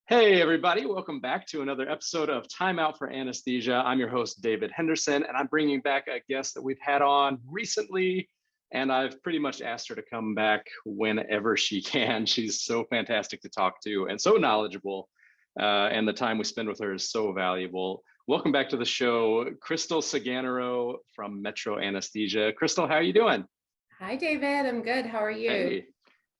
Hey, everybody, welcome back to another episode of Time Out for Anesthesia. I'm your host, David Henderson, and I'm bringing back a guest that we've had on recently, and I've pretty much asked her to come back whenever she can. She's so fantastic to talk to and so knowledgeable, and the time we spend with her is so valuable. Welcome back to the show, Chrystale Cigainero from Metro Anesthesia. Chrystale, how are you doing? Hi, David. I'm good. How are you? Hey,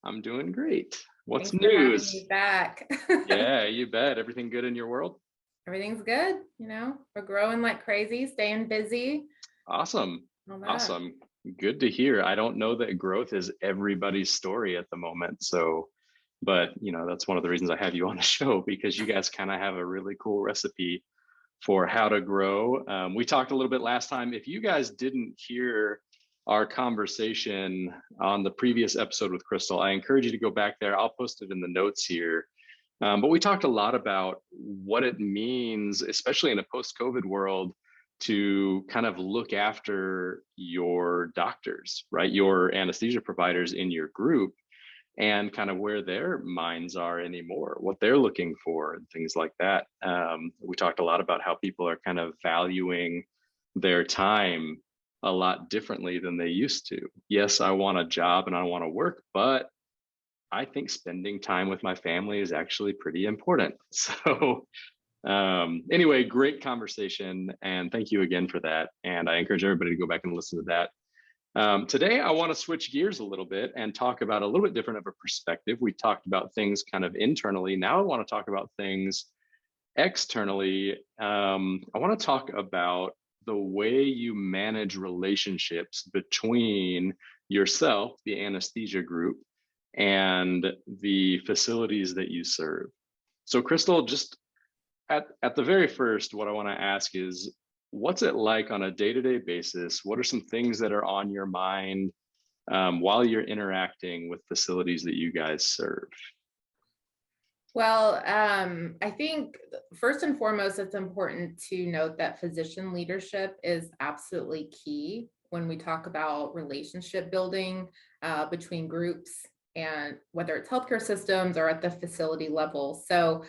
I'm doing great. What's Thanks for having news? me back. Yeah, you bet. Everything good in your world? Everything's good. We're growing like crazy, staying busy. Awesome. All that. Awesome. Good to hear. I don't know that growth is everybody's story at the moment. But that's one of the reasons I have you on the show, because you guys kind of have a really cool recipe for how to grow. We talked a little bit last time. If you guys didn't hear our conversation on the previous episode with Chrystale, I encourage you to go back there. I'll post it in the notes here. But we talked a lot about what it means, especially in a post-COVID world, to kind of look after your doctors, right? Your anesthesia providers in your group, and kind of where their minds are anymore, what they're looking for, and things like that. We talked a lot about how people are kind of valuing their time a lot differently than they used to. Yes, I want a job and I want to work, but I think spending time with my family is actually pretty important. So anyway, great conversation, and thank you again for that. And I encourage everybody to go back and listen to that. Today, I want to switch gears a little bit and talk about a little bit different of a perspective. We talked about things kind of internally. Now I want to talk about things externally. I want to talk about the way you manage relationships between yourself, the anesthesia group, and the facilities that you serve. So Chrystale, just at the very first, what I want to ask is, what's it like on a day-to-day basis? What are some things that are on your mind while you're interacting with facilities that you guys serve? Well, I think first and foremost, it's important to note that physician leadership is absolutely key when we talk about relationship building between groups, and whether it's healthcare systems or at the facility level. So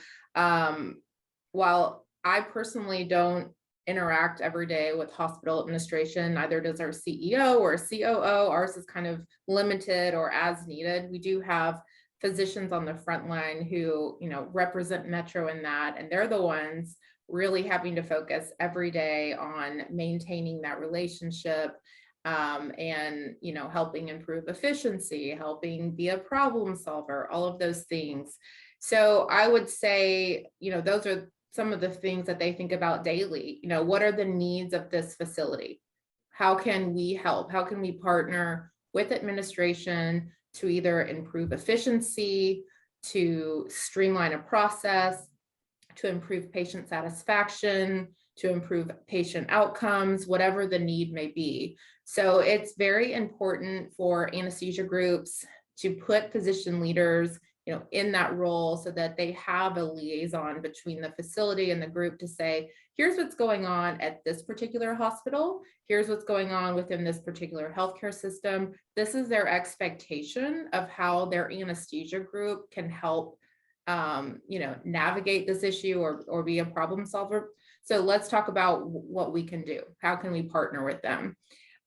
while I personally don't interact every day with hospital administration, neither does our CEO or COO. Ours is kind of limited or as needed. We do have physicians on the front line who, represent Metro in that, and they're the ones really having to focus every day on maintaining that relationship, and helping improve efficiency, helping be a problem solver, all of those things. So I would say, those are some of the things that they think about daily. What are the needs of this facility? How can we help? How can we partner with administration to either improve efficiency, to streamline a process, to improve patient satisfaction, to improve patient outcomes, whatever the need may be. So it's very important for anesthesia groups to put physician leaders in that role, so that they have a liaison between the facility and the group to say, here's what's going on at this particular hospital. Here's what's going on within this particular healthcare system. This is their expectation of how their anesthesia group can help, navigate this issue or be a problem solver. So let's talk about what we can do. How can we partner with them?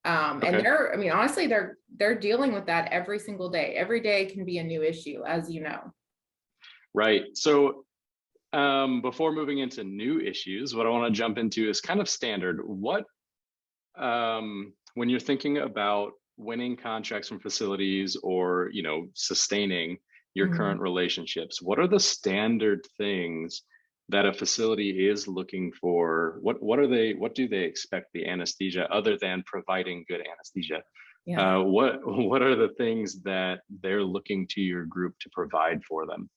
And honestly, they're dealing with that every single day. Every day can be a new issue, as you know. Right. So before moving into new issues, what I want to jump into is kind of standard. What, when you're thinking about winning contracts from facilities or, sustaining your current relationships, what are the standard things that a facility is looking for? What do they expect the anesthesia, other than providing good anesthesia? Yeah. What are the things that they're looking to your group to provide for them?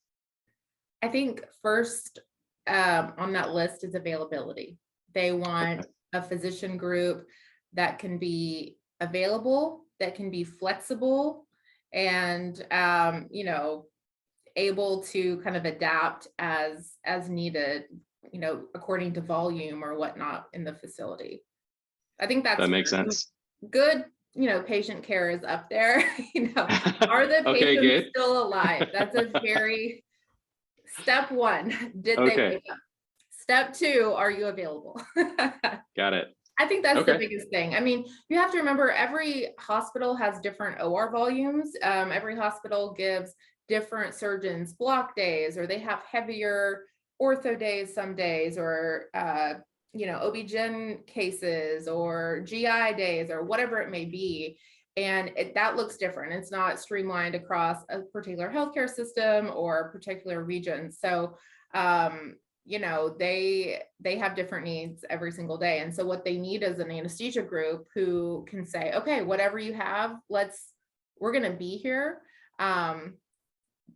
I think first on that list is availability. They want a physician group that can be available, that can be flexible, and able to kind of adapt as needed, according to volume or whatnot in the facility. I think that makes sense. Good, patient care is up there. Are the patients still alive? That's a very Step one, did they Okay, wake up? Step two, are you available? got it. I think that's the Okay, biggest thing. I mean, you have to remember every hospital has different OR volumes. Every hospital gives different surgeons block days, or they have heavier ortho days some days, or OB-GYN cases or GI days or whatever it may be. And that looks different. It's not streamlined across a particular healthcare system or a particular region. So they have different needs every single day. And so what they need is an anesthesia group who can say, okay, whatever you have, we're going to be here.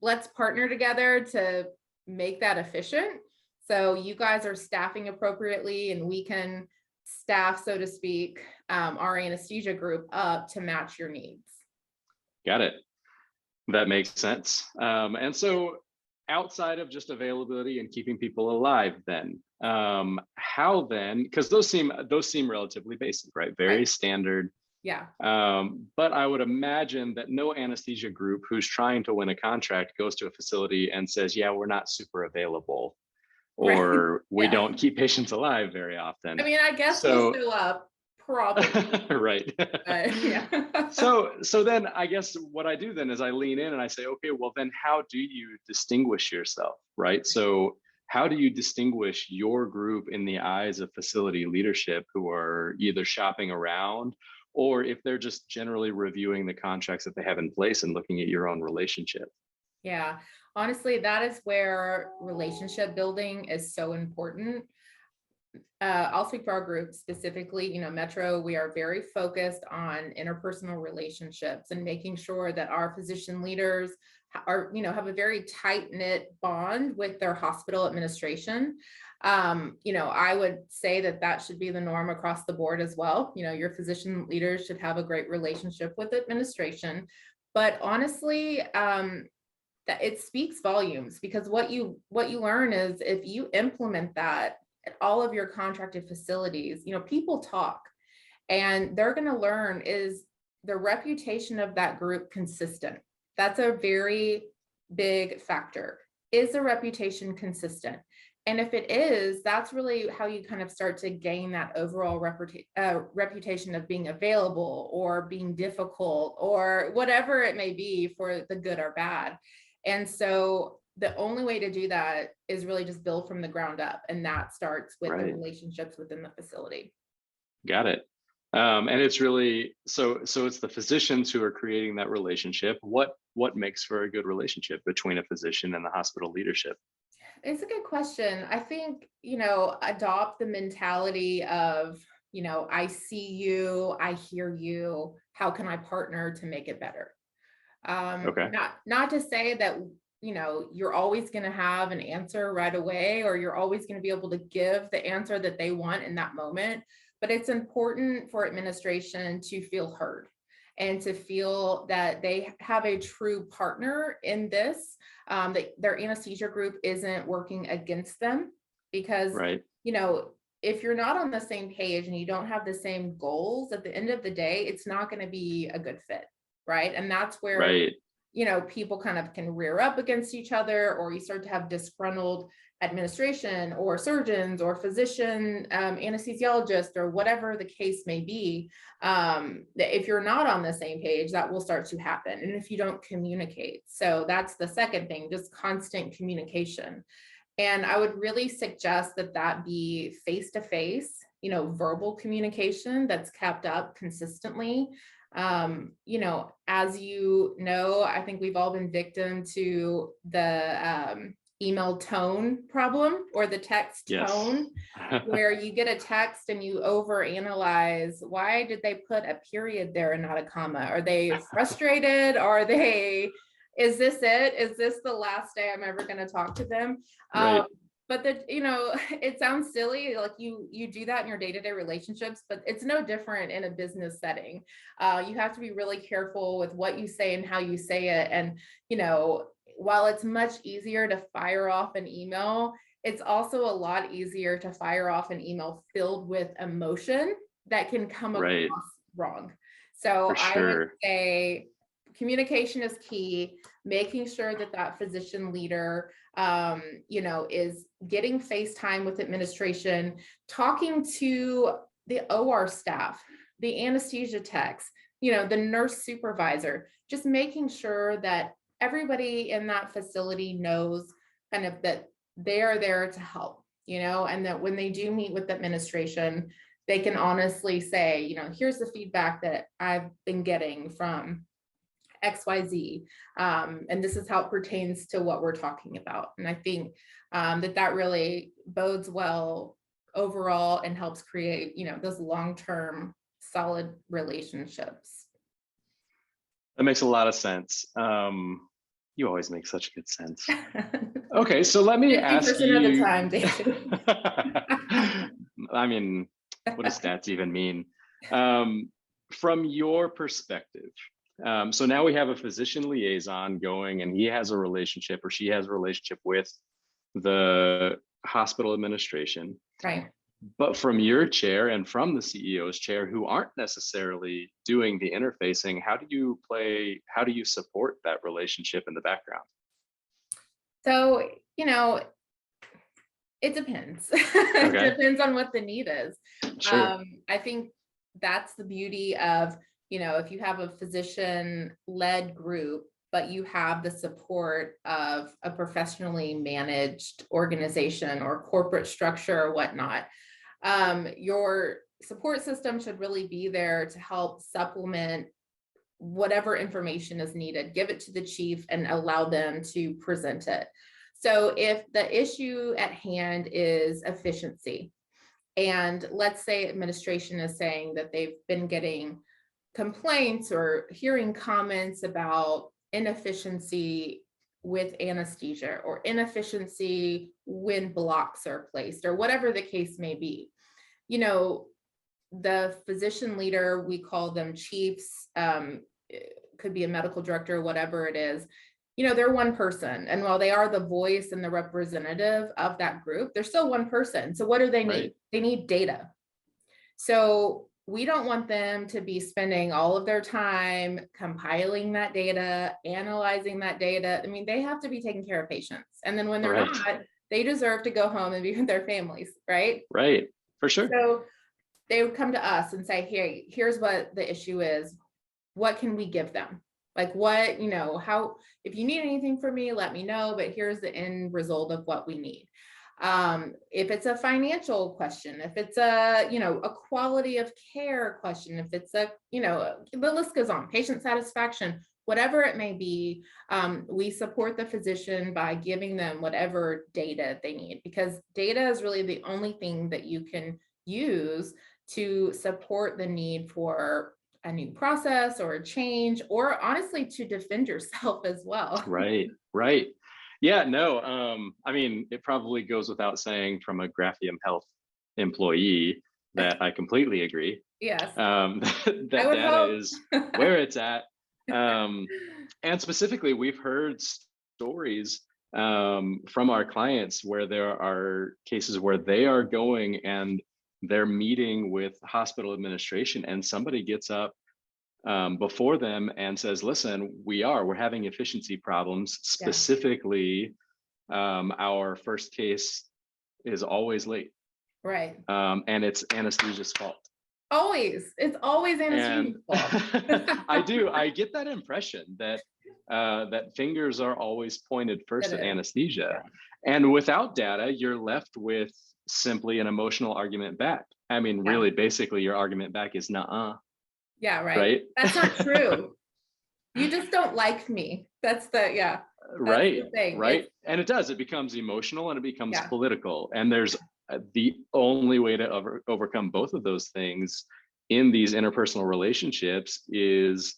Let's partner together to make that efficient. So you guys are staffing appropriately, and we can staff, so to speak, our anesthesia group up to match your needs. got it. That makes sense. And so outside of just availability and keeping people alive, then how then, because those seem relatively basic, right? Very Right. standard. Yeah. But I would imagine that no anesthesia group who's trying to win a contract goes to a facility and says, yeah, we're not super available, Right. or we Yeah. don't keep patients alive very often. I mean, I guess we'll show up probably. Right. Yeah. So then I guess what I do then is I lean in and I say, okay, well then how do you distinguish yourself, right? So how do you distinguish your group in the eyes of facility leadership who are either shopping around, or if they're just generally reviewing the contracts that they have in place and looking at your own relationship? Yeah. Honestly, that is where relationship building is so important. I'll speak for our group specifically. Metro, we are very focused on interpersonal relationships and making sure that our physician leaders have a very tight knit bond with their hospital administration. I would say that should be the norm across the board as well. Your physician leaders should have a great relationship with administration. But honestly, that it speaks volumes, because what you learn is if you implement that at all of your contracted facilities, people talk, and they're going to learn, is the reputation of that group consistent? That's a very big factor. Is the reputation consistent? And if it is, that's really how you kind of start to gain that overall reputation of being available or being difficult or whatever it may be, for the good or bad. And so the only way to do that is really just build from the ground up. And that starts with the relationships within the facility. Got it. And it's really, so it's the physicians who are creating that relationship. What makes for a good relationship between a physician and the hospital leadership? It's a good question. I think, adopt the mentality of, I see you, I hear you, how can I partner to make it better? Okay. Not to say that, you're always going to have an answer right away, or you're always going to be able to give the answer that they want in that moment. But it's important for administration to feel heard and to feel that they have a true partner in this, that their anesthesia group isn't working against them. Because, if you're not on the same page and you don't have the same goals, at the end of the day, it's not going to be a good fit. Right. And that's where, people kind of can rear up against each other, or you start to have disgruntled administration or surgeons or physician anesthesiologists, or whatever the case may be. If you're not on the same page, that will start to happen. And if you don't communicate. So that's the second thing, just constant communication. And I would really suggest that be face-to-face, verbal communication that's kept up consistently. As I think we've all been victim to the email tone problem, or the text tone, where you get a text and you overanalyze. Why did they put a period there and not a comma? Are they frustrated? Is this it? Is this the last day I'm ever going to talk to them? Right. But it sounds silly, like you do that in your day-to-day relationships, but it's no different in a business setting. You have to be really careful with what you say and how you say it. And, while it's much easier to fire off an email, it's also a lot easier to fire off an email filled with emotion that can come across wrong. So I would say communication is key, making sure that that physician leader, is getting face time with administration, talking to the OR staff, the anesthesia techs, the nurse supervisor, just making sure that everybody in that facility knows kind of that they are there to help, and that when they do meet with administration, they can honestly say, here's the feedback that I've been getting from XYZ. And this is how it pertains to what we're talking about. And I think that really bodes well overall and helps create, those long-term solid relationships. That makes a lot of sense. You always make such good sense. Okay, so let me ask you. 50% of the time, David. I mean, what does stats even mean? From your perspective, so now we have a physician liaison going, and he has a relationship, or she has a relationship with the hospital administration. Right. But from your chair and from the CEO's chair, who aren't necessarily doing the interfacing, how do you support that relationship in the background? So, it depends. It depends on what the need is. Sure. I think that's the beauty of, if you have a physician-led group, but you have the support of a professionally managed organization or corporate structure or whatnot, your support system should really be there to help supplement whatever information is needed, give it to the chief and allow them to present it. So if the issue at hand is efficiency, and let's say administration is saying that they've been getting complaints or hearing comments about inefficiency with anesthesia or inefficiency when blocks are placed or whatever the case may be, the physician leader, we call them chiefs, it could be a medical director, whatever it is, they're one person. And while they are the voice and the representative of that group, they're still one person. So what do they need? Right. They need data. So we don't want them to be spending all of their time compiling that data, analyzing that data. I mean, they have to be taking care of patients. And then when they're not, they deserve to go home and be with their families, right? Right, for sure. So they would come to us and say, hey, here's what the issue is. What can we give them? Like what, how, if you need anything from me, let me know, but here's the end result of what we need. If it's a financial question, if it's a quality of care question, if it's the list goes on, patient satisfaction, whatever it may be, we support the physician by giving them whatever data they need, because data is really the only thing that you can use to support the need for a new process or a change, or honestly to defend yourself as well. Right. Yeah, no, I mean, it probably goes without saying from a Graphium Health employee that I completely agree. Yes. That data is where it's at. And specifically, we've heard stories from our clients where there are cases where they are going and they're meeting with hospital administration, and somebody gets up before them and says, listen, we're having efficiency problems. Specifically, our first case is always late. Right. And it's anesthesia's fault. It's always anesthesia's fault. I get that impression that that fingers are always pointed first at anesthesia. Yeah. And without data, you're left with simply an emotional argument back. I mean, really, basically your argument back is nuh-uh. Yeah, right. That's not true. You just don't like me. That's the thing. Right. And it becomes emotional and it becomes political. And there's the only way to overcome both of those things in these interpersonal relationships is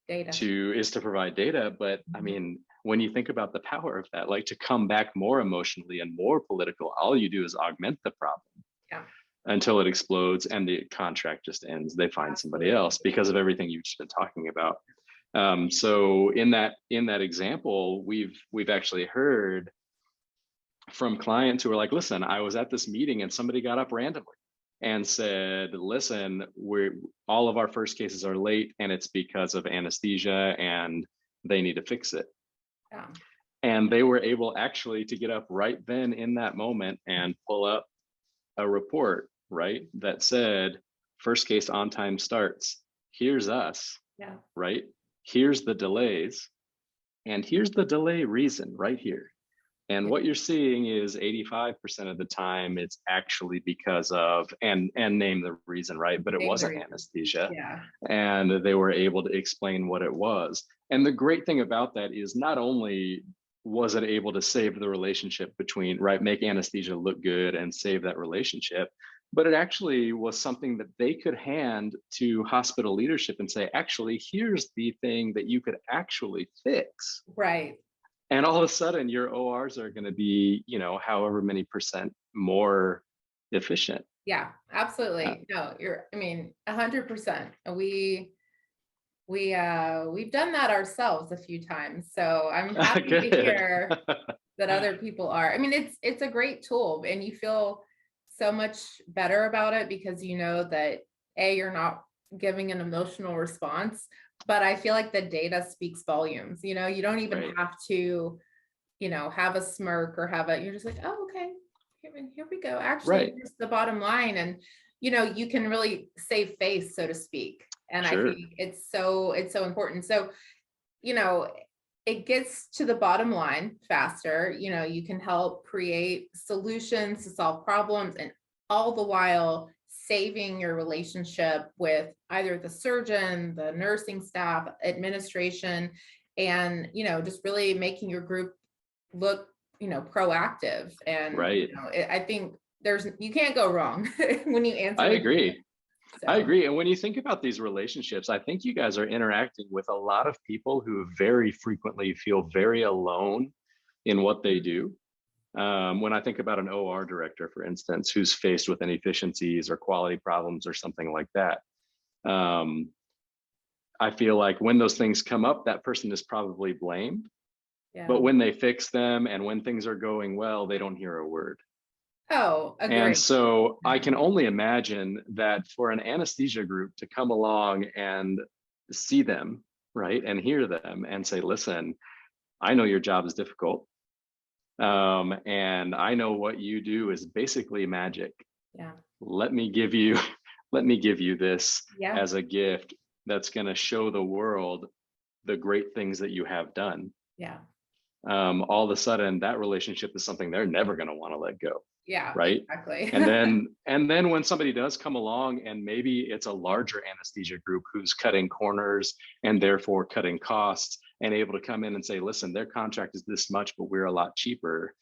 to provide data. But I mean, when you think about the power of that, like to come back more emotionally and more political, all you do is augment the problem until it explodes and the contract just ends. They find somebody else because of everything you've just been talking about. So in that example, we've actually heard from clients who are like, listen, I was at this meeting and somebody got up randomly and said, listen, all of our first cases are late and it's because of anesthesia and they need to fix it. Yeah. And they were able actually to get up right then in that moment and pull up a report, right, that said, first case on time starts. Here's us, Yeah. right? Here's the delays. And here's the delay reason right here. And what you're seeing is 85% of the time it's actually because of, and name the reason, right? But it Name the wasn't reason. anesthesia. Yeah. And they were able to explain what it was. And the great thing about that is not only was it able to save the relationship between, right, make anesthesia look good and save that relationship, but it actually was something that they could hand to hospital leadership and say, actually, here's the thing that you could actually fix. Right. And all of a sudden your ORs are going to be, however many percent more efficient. Yeah, absolutely. No, I mean, 100%. We've done that ourselves a few times. So I'm happy to Good. hear that other people are. I mean, it's a great tool and you feel so much better about it because you know that you're not giving an emotional response, but I feel like the data speaks volumes. You don't even Right. have to, have a smirk or you're just like, oh, okay, here we go. Actually, Right. here's the bottom line. And, you can really save face, so to speak. And I Sure. think it's so important. So, it gets to the bottom line faster. You can help create solutions to solve problems and all the while saving your relationship with either the surgeon, the nursing staff, administration, and, just really making your group look, proactive. And, Right. I think you can't go wrong when you answer I the data. agree. I So, agree. And when you think about these relationships, I think you guys are interacting with a lot of people who very frequently feel very alone in what they do. When I think about an OR director, for instance, who's faced with inefficiencies or quality problems or something like that, I feel like when those things come up, that person is probably blamed. yeah. But when they fix them and when things are going well, they don't hear a word. Oh, And agree. so I Yeah. can only imagine that for an anesthesia group to come along and see them, right, and hear them and say, listen, I know your job is difficult. And I know what you do is basically magic. Yeah. Let me give you, let me give you this Yeah. as a gift that's going to show the world the great things that you have done. Yeah. All of a sudden that relationship is something they're never going to want to let go. Yeah, Right. exactly. And then when somebody does come along and maybe it's a larger anesthesia group who's cutting corners and therefore cutting costs and able to come in and say, listen, their contract is this much, but we're a lot cheaper.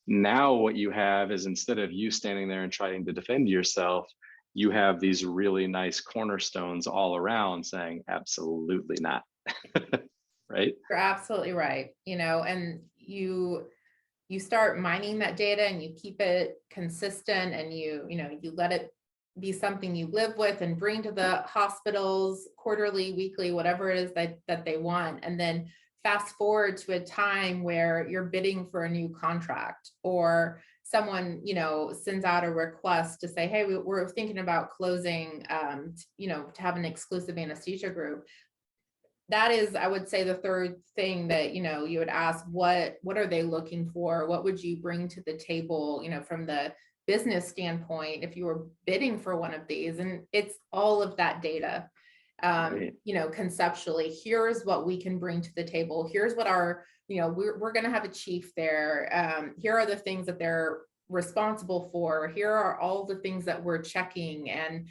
Now what you have is, instead of you standing there and trying to defend yourself, you have these really nice cornerstones all around saying, absolutely not. Right. You're absolutely right. And you start mining that data and you keep it consistent and you let it be something you live with and bring to the hospitals quarterly, weekly, whatever it is that they want. And then fast forward to a time where you're bidding for a new contract or someone, sends out a request to say, hey, we're thinking about closing, to have an exclusive anesthesia group. That is, I would say, the third thing that, you would ask, what are they looking for? What would you bring to the table, from the business standpoint, if you were bidding for one of these? And it's all of that data. Right. Conceptually, here's what we can bring to the table. Here's what our, we're going to have a chief there. Here are the things that they're responsible for. Here are all the things that we're checking, and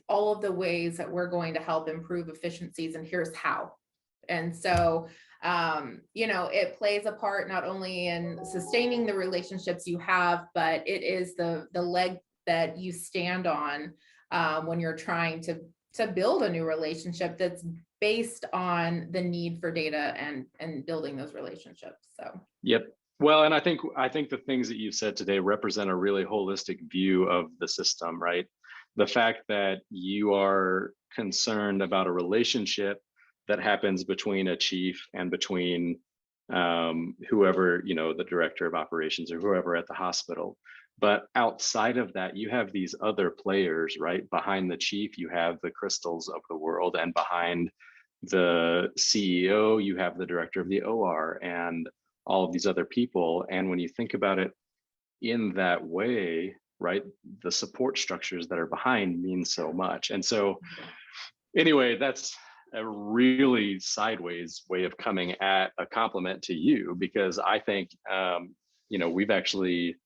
all of the ways that we're going to help improve efficiencies, and here's how. And so it plays a part not only in sustaining the relationships you have, but it is the leg that you stand on when you're trying to build a new relationship that's based on the need for data and building those relationships. So Yep. Well, and I think the things that you've said today represent a really holistic view of the system, right? The fact that you are concerned about a relationship that happens between a chief and between whoever, the director of operations or whoever at the hospital. But outside of that, you have these other players, right? Behind the chief, you have the Crystals of the world, and behind the CEO, you have the director of the OR and all of these other people. And when you think about it in that way, right, the support structures that are behind mean so much. And so, anyway, that's a really sideways way of coming at a compliment to you, because I think, we've actually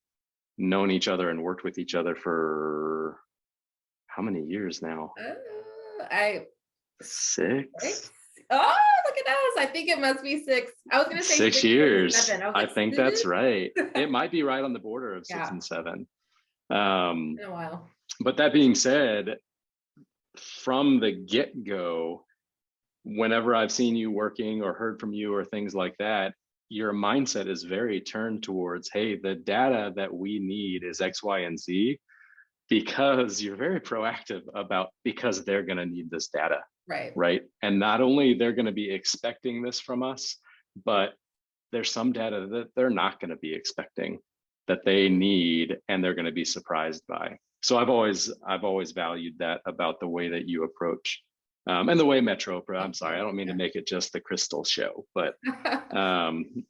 known each other and worked with each other for how many years now? I 6. Oh, look at us. I think it must be 6. I was going to say 6 years. 7. I think that's right. It might be right on the border of 6 Yeah. and 7. In a while. But that being said, from the get-go, whenever I've seen you working or heard from you or things like that, your mindset is very turned towards, hey, the data that we need is X, Y, and Z, because you're very proactive about, because they're going to need this data. Right. And not only they're going to be expecting this from us, but there's some data that they're not going to be expecting, that they need, and they're going to be surprised by. So I've always valued that about the way that you approach, and the way Metro. I'm sorry, I don't mean to make it just the Chrystale show, but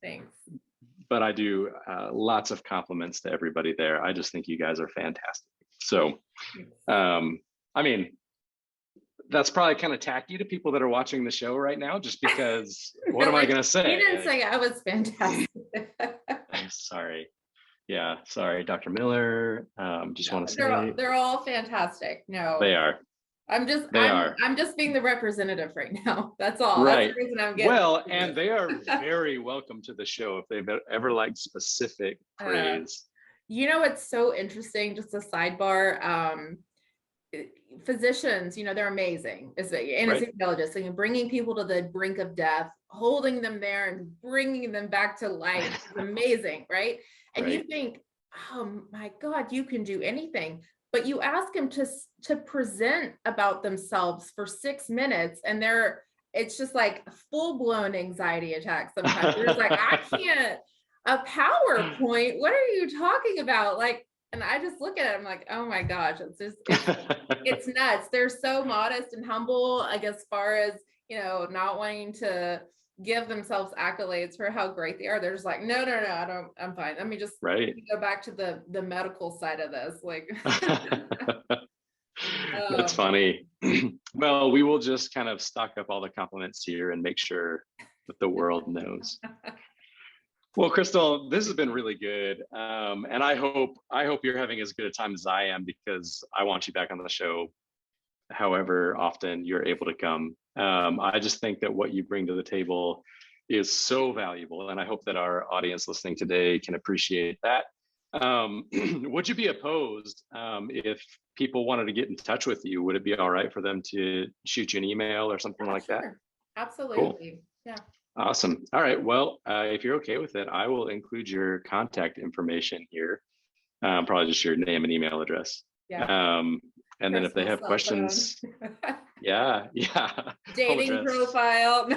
Thanks. But I do lots of compliments to everybody there. I just think you guys are fantastic. So, I mean, that's probably kind of tacky to people that are watching the show right now, just because what am I going to say? You didn't say I was fantastic. Sorry. Yeah, sorry, Dr. Miller. Just want to say they're all fantastic. No, they are. I'm just being the representative right now. That's all. Right. That's the reason I'm getting. Well, and they are very welcome to the show if they've ever liked specific praise. It's so interesting. Just a sidebar. Physicians, they're amazing. It's anesthesiologists, and bringing people to the brink of death, holding them there and bringing them back to life is amazing, right? And you think, oh my God, you can do anything. But you ask them to present about themselves for 6 minutes, and it's just like full-blown anxiety attack sometimes. You're just like, I can't, a PowerPoint, what are you talking about? And I just look at it, I'm like, oh my gosh, it's nuts. They're so modest and humble, like, as far as, not wanting to give themselves accolades for how great they are. They're just like, no, I'm fine. Let me just go back to the medical side of this. That's funny. Well, we will just kind of stock up all the compliments here and make sure that the world knows. Well, Chrystale, this has been really good. And I hope you're having as good a time as I am, because I want you back on the show however often you're able to come. I just think that what you bring to the table is so valuable, and I hope that our audience listening today can appreciate that. Would you be opposed if people wanted to get in touch with you? Would it be all right for them to shoot you an email or something like that? Absolutely. Cool. Yeah. Awesome. All right. Well, if you're okay with it, I will include your contact information here. Probably just your name and email address. Yeah. And then if they have questions, yeah. Dating profile.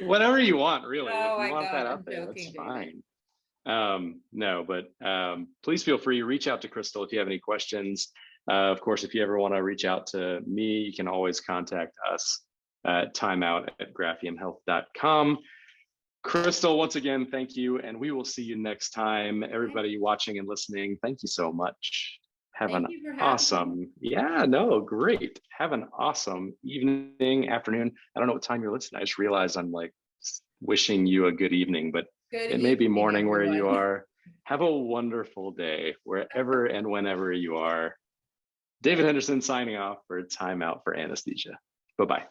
Whatever you want, really. Oh, if you want that out there, that's fine. No, but please feel free to reach out to Chrystale if you have any questions. Of course, if you ever want to reach out to me, you can always contact us at timeout@graphiumhealth.com. Chrystale, once again, thank you, and we will see you next time. Everybody watching and listening, thank you so much. Have an awesome, great. Have an awesome evening, afternoon. I don't know what time you're listening. I just realized I'm like wishing you a good evening, but it may be morning where you are. Have a wonderful day wherever and whenever you are. David Henderson signing off for Time Out for Anesthesia. Bye-bye.